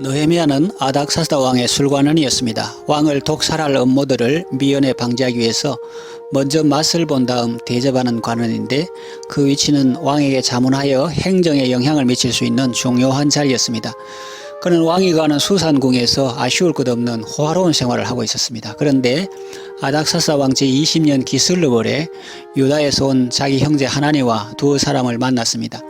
느헤미야는 아닥사스다 왕의 술관원이었습니다. 왕을 독살할 음모들을 미연에 방지하기 위해서 먼저 맛을 본 다음 대접하는 관원인데, 그 위치는 왕에게 자문하여 행정에 영향을 미칠 수 있는 중요한 자리였습니다. 그는 왕이 가는 수산궁에서 아쉬울 것 없는 호화로운 생활을 하고 있었습니다. 그런데 아닥사스다 왕 제20년 기슬르월에 유다에서 온 자기 형제 하나니와 두 사람을 만났습니다.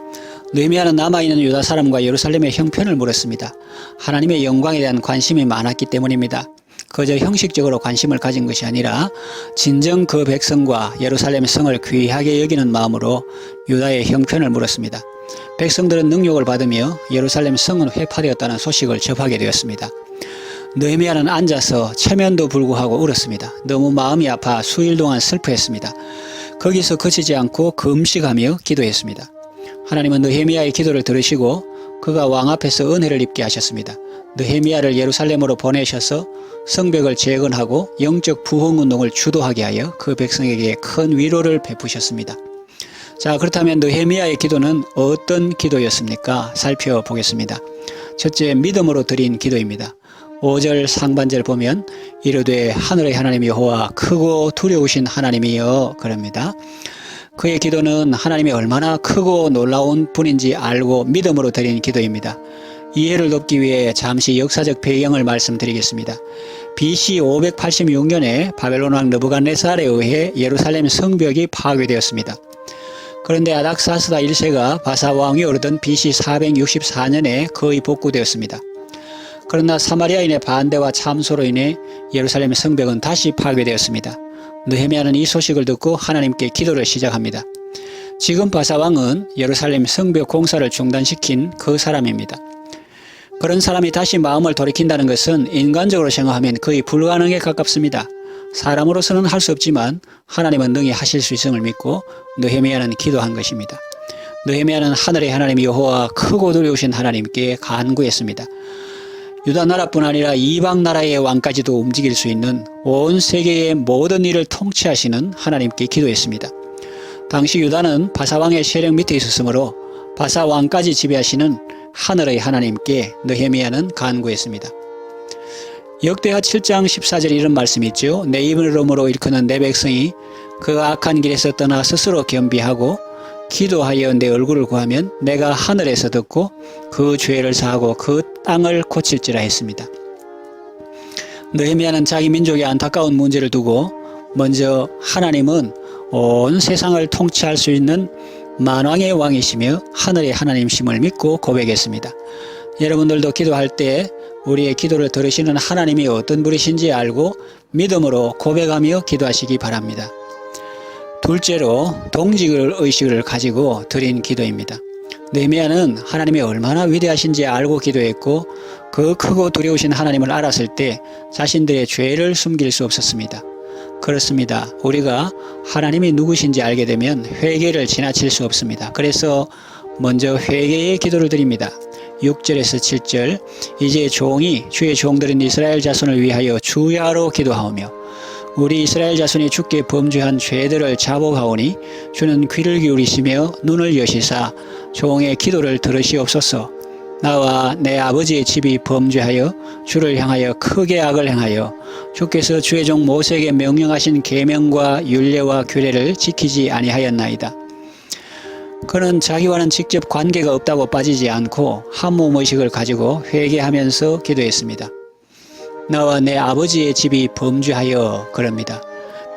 느헤미야는 남아있는 유다 사람과 예루살렘의 형편을 물었습니다. 하나님의 영광에 대한 관심이 많았기 때문입니다. 그저 형식적으로 관심을 가진 것이 아니라 진정 그 백성과 예루살렘 성을 귀하게 여기는 마음으로 유다의 형편을 물었습니다. 백성들은 능욕을 받으며 예루살렘 성은 회파되었다는 소식을 접하게 되었습니다. 느헤미야는 앉아서 체면도 불구하고 울었습니다. 너무 마음이 아파 수일 동안 슬퍼했습니다. 거기서 그치지 않고 금식하며 기도했습니다. 하나님은 느헤미야의 기도를 들으시고 그가 왕 앞에서 은혜를 입게 하셨습니다. 느헤미야를 예루살렘으로 보내셔서 성벽을 재건하고 영적 부흥운동을 주도하게 하여 그 백성에게 큰 위로를 베푸셨습니다. 자, 그렇다면 느헤미야의 기도는 어떤 기도였습니까? 살펴보겠습니다. 첫째, 믿음으로 드린 기도입니다. 5절 상반절 보면 이르되 하늘의 하나님 여호와 크고 두려우신 하나님이여, 그럽니다. 그의 기도는 하나님이 얼마나 크고 놀라운 분인지 알고 믿음으로 드린 기도입니다. 이해를 돕기 위해 잠시 역사적 배경을 말씀드리겠습니다. BC 586년에 바벨론 왕 느부갓네살에 의해 예루살렘 성벽이 파괴되었습니다. 그런데 아닥사스다 1세가 바사 왕이 오르던 BC 464년에 거의 복구되었습니다. 그러나 사마리아인의 반대와 참소로 인해 예루살렘 성벽은 다시 파괴되었습니다. 느헤미야는 이 소식을 듣고 하나님께 기도를 시작합니다. 지금 바사 왕은 예루살렘 성벽 공사를 중단시킨 그 사람입니다. 그런 사람이 다시 마음을 돌이킨다는 것은 인간적으로 생각하면 거의 불가능에 가깝습니다. 사람으로서는 할 수 없지만 하나님은 능히 하실 수 있음을 믿고 느헤미야는 기도한 것입니다. 느헤미야는 하늘의 하나님 여호와 크고 두려우신 하나님께 간구했습니다. 유다 나라뿐 아니라 이방 나라의 왕까지도 움직일 수 있는 온 세계의 모든 일을 통치하시는 하나님께 기도했습니다. 당시 유다는 바사 왕의 세력 밑에 있었으므로 바사 왕까지 지배하시는 하늘의 하나님께 느헤미야는 간구했습니다. 역대하 7장 14절에 이런 말씀이 있죠. 내 이름으로 일컫는 내 백성이 그 악한 길에서 떠나 스스로 겸비하고 기도하여 내 얼굴을 구하면 내가 하늘에서 듣고 그 죄를 사하고 그 땅을 고칠지라 했습니다. 느헤미야는 자기 민족의 안타까운 문제를 두고 먼저 하나님은 온 세상을 통치할 수 있는 만왕의 왕이시며 하늘의 하나님심을 믿고 고백했습니다. 여러분들도 기도할 때 우리의 기도를 들으시는 하나님이 어떤 분이신지 알고 믿음으로 고백하며 기도하시기 바랍니다. 둘째로 동질의식을 가지고 드린 기도입니다. 느헤미야는 하나님이 얼마나 위대하신지 알고 기도했고 그 크고 두려우신 하나님을 알았을 때 자신들의 죄를 숨길 수 없었습니다. 그렇습니다. 우리가 하나님이 누구신지 알게 되면 회개를 지나칠 수 없습니다. 그래서 먼저 회개의 기도를 드립니다. 6절에서 7절 이제 종이 주의 종들인 이스라엘 자손을 위하여 주야로 기도하오며 우리 이스라엘 자손이 주께 범죄한 죄들을 자복하오니 주는 귀를 기울이시며 눈을 여시사 종의 기도를 들으시옵소서. 나와 내 아버지의 집이 범죄하여 주를 향하여 크게 악을 행하여 주께서 주의 종 모세에게 명령하신 계명과 율례와 규례를 지키지 아니하였나이다. 그는 자기와는 직접 관계가 없다고 빠지지 않고 한 몸의식을 가지고 회개하면서 기도했습니다. 나와 내 아버지의 집이 범죄하여, 그럽니다.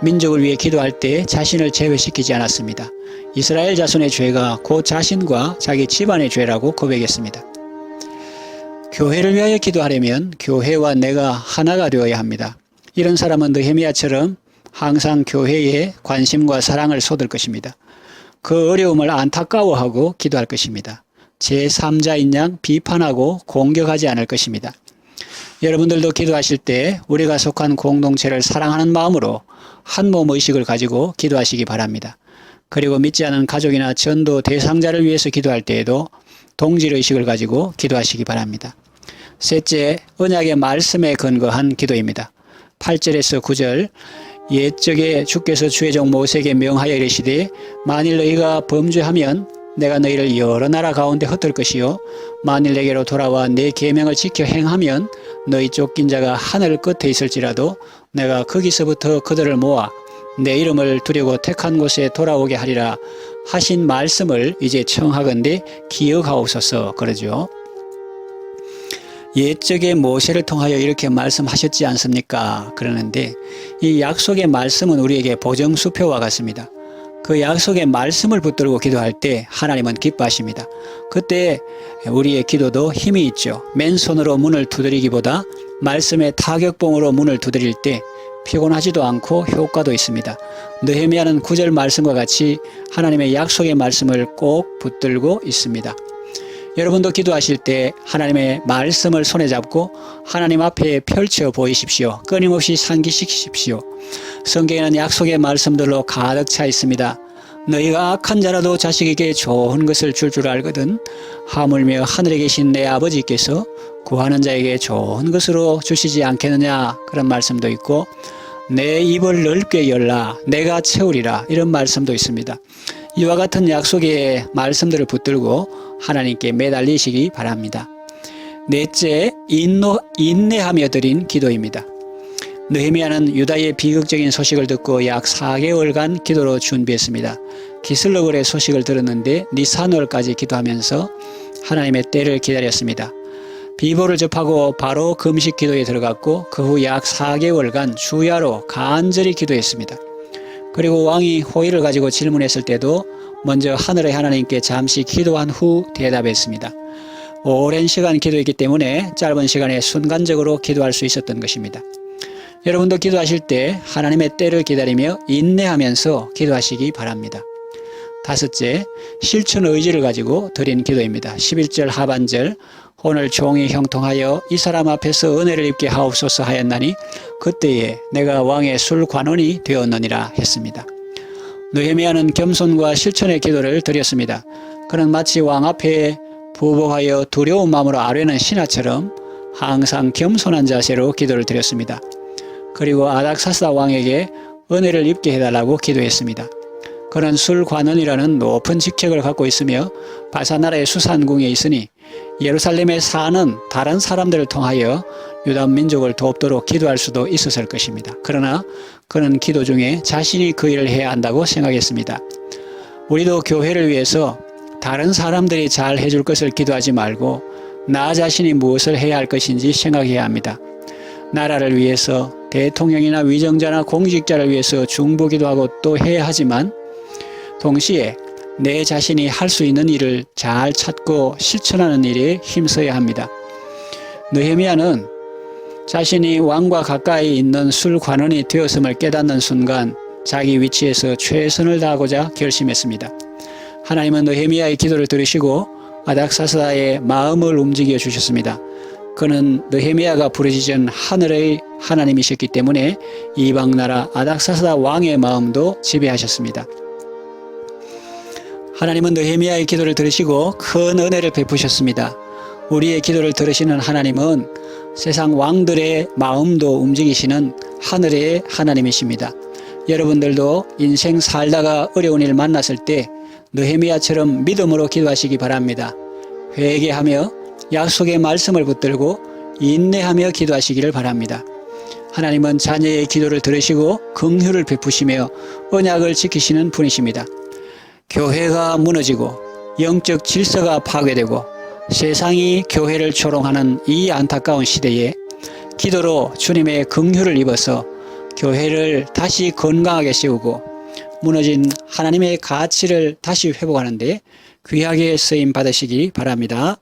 민족을 위해 기도할 때 자신을 제외시키지 않았습니다. 이스라엘 자손의 죄가 곧 자신과 자기 집안의 죄라고 고백했습니다. 교회를 위하여 기도하려면 교회와 내가 하나가 되어야 합니다. 이런 사람은 느헤미야처럼 항상 교회에 관심과 사랑을 쏟을 것입니다. 그 어려움을 안타까워하고 기도할 것입니다. 제3자인 양 비판하고 공격하지 않을 것입니다. 여러분들도 기도하실 때 우리가 속한 공동체를 사랑하는 마음으로 한 몸 의식을 가지고 기도하시기 바랍니다. 그리고 믿지 않은 가족이나 전도 대상자를 위해서 기도할 때에도 동질 의식을 가지고 기도하시기 바랍니다. 셋째, 언약의 말씀에 근거한 기도입니다. 8절에서 9절 옛적에 주께서 주의 종 모세에게 명하여 이르시되 만일 너희가 범죄하면 내가 너희를 여러 나라 가운데 흩을 것이요 만일 내게로 돌아와 내 계명을 지켜 행하면 너희 쫓긴 자가 하늘 끝에 있을지라도 내가 거기서부터 그들을 모아 내 이름을 두려고 택한 곳에 돌아오게 하리라 하신 말씀을 이제 청하건대 기억하옵소서 그러죠. 옛적에 모세를 통하여 이렇게 말씀하셨지 않습니까? 그러는데 이 약속의 말씀은 우리에게 보정수표와 같습니다. 그 약속의 말씀을 붙들고 기도할 때 하나님은 기뻐하십니다. 그때 우리의 기도도 힘이 있죠. 맨손으로 문을 두드리기보다 말씀의 타격봉으로 문을 두드릴 때 피곤하지도 않고 효과도 있습니다. 느헤미야는 9절 말씀과 같이 하나님의 약속의 말씀을 꼭 붙들고 있습니다. 여러분도 기도하실 때 하나님의 말씀을 손에 잡고 하나님 앞에 펼쳐 보이십시오. 끊임없이 상기시키십시오. 성경에는 약속의 말씀들로 가득 차 있습니다. 너희가 악한 자라도 자식에게 좋은 것을 줄 알거든 하물며 하늘에 계신 내 아버지께서 구하는 자에게 좋은 것으로 주시지 않겠느냐 그런 말씀도 있고 내 입을 넓게 열라 내가 채우리라 이런 말씀도 있습니다. 이와 같은 약속의 말씀들을 붙들고 하나님께 매달리시기 바랍니다. 넷째, 인내하며 드린 기도입니다. 느헤미야는 유다의 비극적인 소식을 듣고 약 4개월간 기도로 준비했습니다. 기슬로글의 소식을 들었는데 니산월까지 기도하면서 하나님의 때를 기다렸습니다. 비보를 접하고 바로 금식 기도에 들어갔고 그 후 약 4개월간 주야로 간절히 기도했습니다. 그리고 왕이 호의를 가지고 질문했을 때도 먼저 하늘의 하나님께 잠시 기도한 후 대답했습니다. 오랜 시간 기도했기 때문에 짧은 시간에 순간적으로 기도할 수 있었던 것입니다. 여러분도 기도하실 때 하나님의 때를 기다리며 인내하면서 기도하시기 바랍니다. 다섯째, 실천 의지를 가지고 드린 기도입니다. 11절 하반절 오늘 종이 형통하여 이 사람 앞에서 은혜를 입게 하옵소서 하였나니 그때에 내가 왕의 술관원이 되었느니라 했습니다. 느헤미야는 겸손과 실천의 기도를 드렸습니다. 그는 마치 왕 앞에 부복하여 두려운 마음으로 아뢰는 신하처럼 항상 겸손한 자세로 기도를 드렸습니다. 그리고 아닥사스다 왕에게 은혜를 입게 해달라고 기도했습니다. 그는 술관원이라는 높은 직책을 갖고 있으며 바사나라의 수산궁에 있으니 예루살렘에 사는 다른 사람들을 통하여 유다 민족을 돕도록 기도할 수도 있었을 것입니다. 그러나 그는 기도 중에 자신이 그 일을 해야 한다고 생각했습니다. 우리도 교회를 위해서 다른 사람들이 잘 해줄 것을 기도하지 말고 나 자신이 무엇을 해야 할 것인지 생각해야 합니다. 나라를 위해서 대통령이나 위정자나 공직자를 위해서 중보기도하고 또 해야 하지만 동시에 내 자신이 할 수 있는 일을 잘 찾고 실천하는 일에 힘써야 합니다. 느헤미야는 자신이 왕과 가까이 있는 술관원이 되었음을 깨닫는 순간 자기 위치에서 최선을 다하고자 결심했습니다. 하나님은 느헤미야의 기도를 들으시고 아닥사스다의 마음을 움직여 주셨습니다. 그는 느헤미야가 부르짖은 하늘의 하나님이셨기 때문에 이방나라 아닥사스다 왕의 마음도 지배하셨습니다. 하나님은 느헤미야의 기도를 들으시고 큰 은혜를 베푸셨습니다. 우리의 기도를 들으시는 하나님은 세상 왕들의 마음도 움직이시는 하늘의 하나님이십니다. 여러분들도 인생 살다가 어려운 일 만났을 때 느헤미야처럼 믿음으로 기도하시기 바랍니다. 회개하며 약속의 말씀을 붙들고 인내하며 기도하시기를 바랍니다. 하나님은 자녀의 기도를 들으시고 긍휼을 베푸시며 언약을 지키시는 분이십니다. 교회가 무너지고 영적 질서가 파괴되고 세상이 교회를 조롱하는 이 안타까운 시대에 기도로 주님의 긍휼을 입어서 교회를 다시 건강하게 세우고 무너진 하나님의 가치를 다시 회복하는 데 귀하게 쓰임 받으시기 바랍니다.